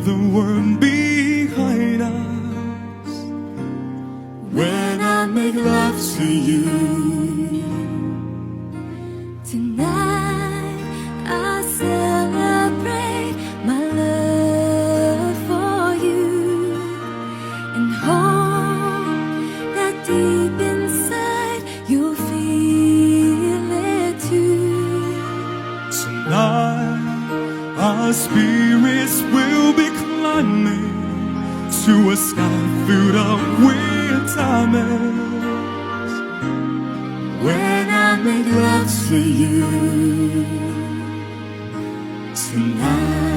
leave the world behind us. When I make love to you tonight, I celebrate my love for you and hope that deep inside you'll feel it too. tonight. Our spirits will be climbing to a sky filled up with diamonds. When I make love to you tonight.